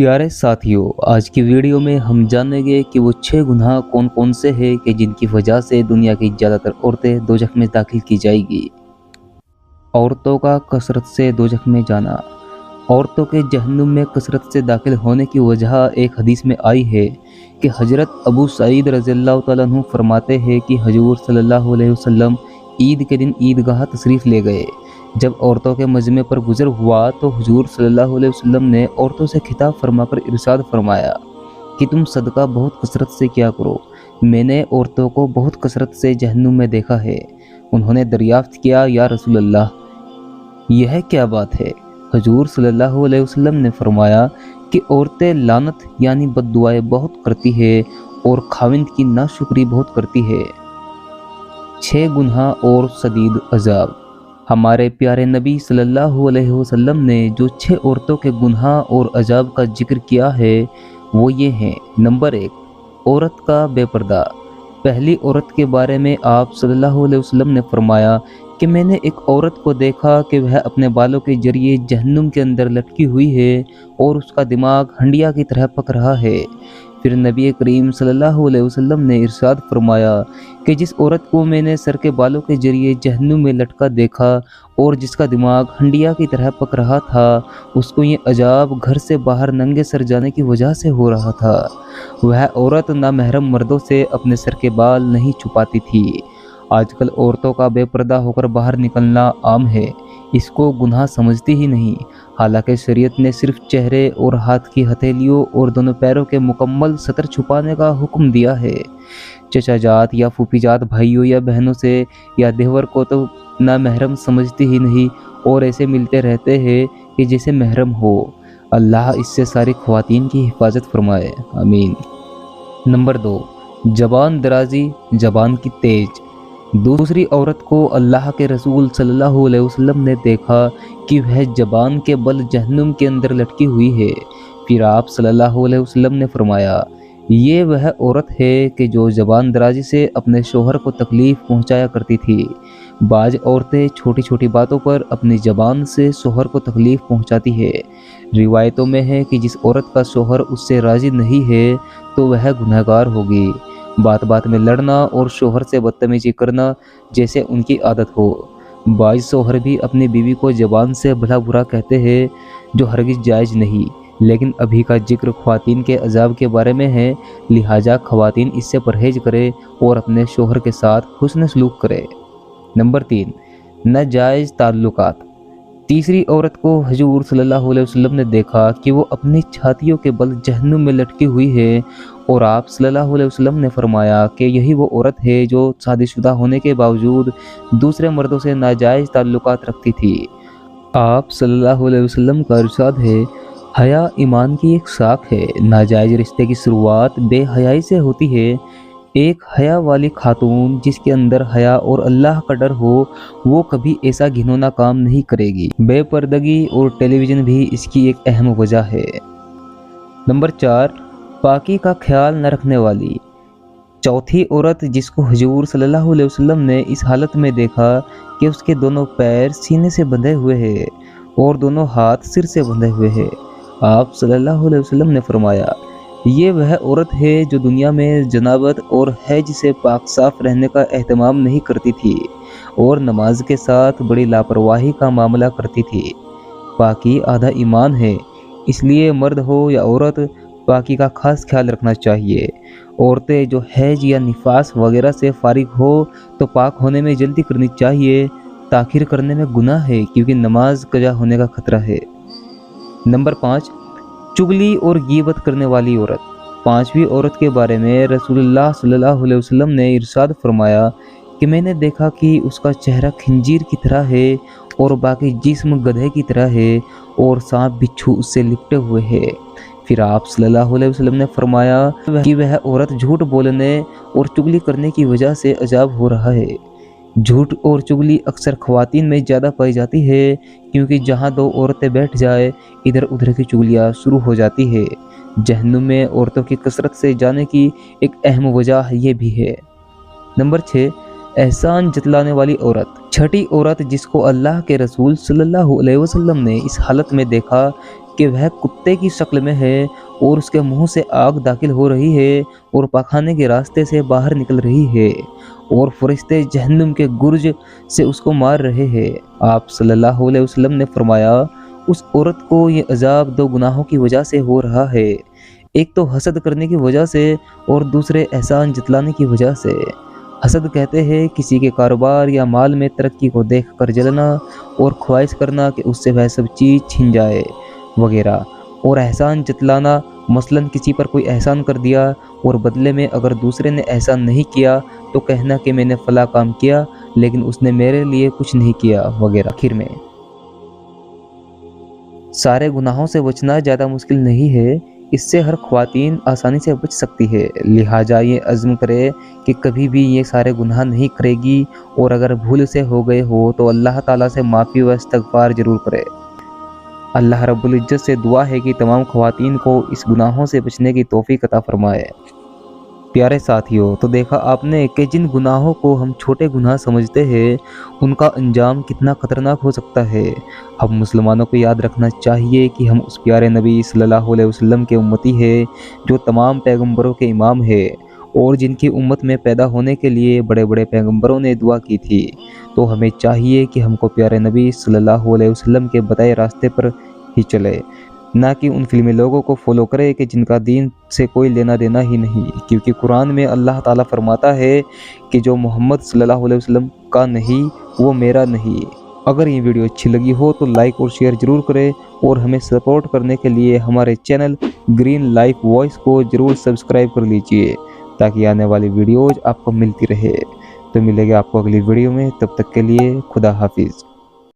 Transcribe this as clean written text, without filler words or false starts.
प्यारे साथियों, आज की वीडियो में हम जानेंगे कि वो 6 गुनाह कौन कौन से हैं कि जिनकी वजह से दुनिया की ज़्यादातर औरतें दोजख में दाखिल की जाएगी। औरतों का कसरत से दोजख में जाना। औरतों के जहन्नुम में कसरत से दाखिल होने की वजह एक हदीस में आई है कि हज़रत अबू सईद रज़ियल्लाहु तआला अन्हु फरमाते हैं कि हुजूर सल्लल्लाहु अलैहि वसल्लम ईद के दिन ईदगाह तशरीफ़ ले गए। जब औरतों के मजमे पर गुजर हुआ तो हुजूर सल्लल्लाहु अलैहि वसल्लम ने औरतों से खिताब फरमाकर इरशाद फरमाया कि तुम सदका बहुत कसरत से किया करो। मैंने औरतों को बहुत कसरत से जहन्नुम में देखा है। उन्होंने दरियाफ्त किया, या रसूल अल्लाह, यह क्या बात है? हुजूर सल्लल्लाहु अलैहि वसल्लम ने फरमाया कि औरतें लानत यानी बद्दुआएं बहुत करती है और खाविंद की नाशुक्री बहुत करती है। 6 गुनाह और शदीद अजाब। हमारे प्यारे नबी सल्लल्लाहु अलैहि वसल्लम ने जो 6 औरतों के गुनाह और अजाब का जिक्र किया है वो ये हैं। नंबर 1, औरत का बेपर्दा। पहली औरत के बारे में आप सल्लल्लाहु अलैहि वसल्लम ने फरमाया कि मैंने एक औरत को देखा कि वह अपने बालों के जरिए जहन्नुम के अंदर लटकी हुई है और उसका दिमाग हंडिया की तरह पक रहा है। फिर नबी करीम सल्लल्लाहु अलैहि वसल्लम ने इरशाद फरमाया कि जिस औरत को मैंने सर के बालों के जरिए जहन्नुम में लटका देखा और जिसका दिमाग हंडिया की तरह पक रहा था, उसको ये अजाब घर से बाहर नंगे सर जाने की वजह से हो रहा था। वह औरत नामहरम मर्दों से अपने सर के बाल नहीं छुपाती थी। आजकल औरतों का बेपर्दा होकर बाहर निकलना आम है, इसको गुनाह समझती ही नहीं। हालांकि शरीयत ने सिर्फ चेहरे और हाथ की हथेलियों और दोनों पैरों के मुकम्मल सतर छुपाने का हुक्म दिया है। चचा जात या फूफी जात भाइयों या बहनों से या देवर को तो नामहरम समझती ही नहीं और ऐसे मिलते रहते हैं कि जैसे महरम हो। अल्लाह इससे सारी ख्वातीन की हिफाजत फरमाए, आमीन। नंबर 2, जबान दराजी, जबान की तेज। दूसरी औरत को अल्लाह के रसूल सल्लल्लाहु अलैहि वसल्लम ने देखा कि वह जबान के बल जहन्नुम के अंदर लटकी हुई है। फिर आप सल्लल्लाहु अलैहि वसल्लम ने फरमाया, ये वह औरत है कि जो जबान दराजी से अपने शोहर को तकलीफ़ पहुंचाया करती थी। बाज़ औरतें छोटी छोटी बातों पर अपनी जबान से शोहर को तकलीफ़ पहुंचाती है। रिवायतों में है कि जिस औरत का शोहर उससे राज़ी नहीं है तो वह गुनहगार होगी। बात बात में लड़ना और शोहर से बदतमीजी करना जैसे उनकी आदत हो। बाज़ शोहर भी अपनी बीवी को ज़बान से भला बुरा कहते हैं, जो हरगिज़ जायज़ नहीं। लेकिन अभी का जिक्र ख्वातीन के अजाब के बारे में है, लिहाजा ख्वातीन इससे परहेज करे और अपने शोहर के साथ हुस्न सलूक करे। नंबर 3, नाजायज़ ताल्लुकात। तीसरी औरत को हुजूर सल्लल्लाहु अलैहि वसल्लम ने देखा कि वो अपनी छातियों के बल जहन्नुम में लटकी हुई है और आप सल्लल्लाहु अलैहि वसल्लम ने फरमाया कि यही वो औरत है जो शादीशुदा होने के बावजूद दूसरे मर्दों से नाजायज़ ताल्लुकात रखती थी। आप सल्लल्लाहु अलैहि वसल्लम का इरशाद है, हया ईमान की एक शाख है। नाजायज़ रिश्ते की शुरुआत बेहयाई से होती है। एक हया वाली खातून जिसके अंदर हया और अल्लाह का डर हो, वो कभी ऐसा घिनौना काम नहीं करेगी। बेपर्दगी और टेलीविज़न भी इसकी एक अहम वजह है। नंबर 4, पाकी का ख्याल न रखने वाली। चौथी औरत जिसको हुजूर सल्लल्लाहु अलैहि वसल्लम ने इस हालत में देखा कि उसके दोनों पैर सीने से बंधे हुए हैं और दोनों हाथ सिर से बंधे हुए हैं, आप सल्लल्लाहु अलैहि वसल्लम ने फरमाया, ये वह औरत है जो दुनिया में जनाबत और हैज से पाक साफ रहने का एहतमाम नहीं करती थी और नमाज के साथ बड़ी लापरवाही का मामला करती थी। पाकी आधा ईमान है, इसलिए मर्द हो या औरत पाकी का खास ख्याल रखना चाहिए। औरतें जो हैज या निफास वगैरह से फारिग हो तो पाक होने में जल्दी करनी चाहिए। ताखिर करने में गुनाह है क्योंकि नमाज कज़ा होने का खतरा है। नंबर 5, चुगली और गीबत करने वाली औरत। पांचवी औरत के बारे में रसूलुल्लाह सल्लल्लाहु अलैहि वसल्लम ने इरशाद फरमाया कि मैंने देखा कि उसका चेहरा खंजीर की तरह है और बाकी जिस्म गधे की तरह है और सांप बिच्छू उससे लिपटे हुए हैं। फिर आप सल्लल्लाहु अलैहि वसल्लम ने फरमाया कि वह औरत झूठ बोलने और चुगली करने की वजह से अजाब हो रहा है। झूठ और चुगली अक्सर ख्वातीन में ज़्यादा पाई जाती है क्योंकि जहां 2 औरतें बैठ जाए इधर उधर की चुगलियां शुरू हो जाती है। जहन्नुम में औरतों की कसरत से जाने की एक अहम वजह ये भी है। नंबर 6, एहसान जतलाने वाली औरत। छठी औरत जिसको अल्लाह के रसूल सल्लल्लाहु अलैहि वसल्लम ने इस हालत में देखा کہ وہ کتے کی شکل میں ہے اور اس کے منہ سے آگ داخل ہو رہی ہے اور پاخانے کے راستے سے باہر نکل رہی ہے اور فرشتے جہنم کے گرج سے اس کو مار رہے ہیں۔ آپ صلی اللہ علیہ وسلم نے فرمایا اس عورت کو یہ عذاب دو گناہوں کی وجہ سے ہو رہا ہے، ایک تو حسد کرنے کی وجہ سے اور دوسرے احسان جتلانے کی وجہ سے۔ حسد کہتے ہیں کسی کے کاروبار یا مال میں ترقی کو دیکھ کر جلنا اور خواہش کرنا کہ اس سے وہ سب چیز چھن جائے وغیرہ، اور احسان جتلانا مثلاً کسی پر کوئی احسان کر دیا اور بدلے میں اگر دوسرے نے احسان نہیں کیا تو کہنا کہ میں نے فلاں کام کیا لیکن اس نے میرے لیے کچھ نہیں کیا وغیرہ۔ آخر میں سارے گناہوں سے بچنا زیادہ مشکل نہیں ہے، اس سے ہر خواتین آسانی سے بچ سکتی ہے، لہٰذا یہ عزم کرے کہ کبھی بھی یہ سارے گناہ نہیں کرے گی، اور اگر بھول سے ہو گئے ہو تو اللہ تعالیٰ سے معافی و استغفار ضرور کرے۔ اللہ رب العزت سے دعا ہے کہ تمام خواتین کو اس گناہوں سے بچنے کی توفیق عطا فرمائے۔ پیارے ساتھیوں، تو دیکھا آپ نے کہ جن گناہوں کو ہم چھوٹے گناہ سمجھتے ہیں ان کا انجام کتنا خطرناک ہو سکتا ہے۔ ہم مسلمانوں کو یاد رکھنا چاہیے کہ ہم اس پیارے نبی صلی اللہ علیہ وسلم کے امتی ہیں جو تمام پیغمبروں کے امام ہے اور جن کی امت میں پیدا ہونے کے لیے بڑے بڑے پیغمبروں نے دعا کی تھی۔ تو ہمیں چاہیے کہ ہم کو پیارے نبی صلی اللہ علیہ وسلم کے بتائے راستے پر ہی چلے، نہ کہ ان فلمی لوگوں کو فالو کرے کہ جن کا دین سے کوئی لینا دینا ہی نہیں، کیونکہ قرآن میں اللہ تعالیٰ فرماتا ہے کہ جو محمد صلی اللہ علیہ وسلم کا نہیں وہ میرا نہیں۔ اگر یہ ویڈیو اچھی لگی ہو تو لائک اور شیئر ضرور کریں، اور ہمیں سپورٹ کرنے کے لیے ہمارے چینل گرین لائف وائس کو ضرور سبسکرائب کر لیجئے تاکہ آنے والی ویڈیوز آپ کو ملتی رہے۔ تو ملے گا آپ کو اگلی ویڈیو میں، تب تک کے لیے خدا حافظ۔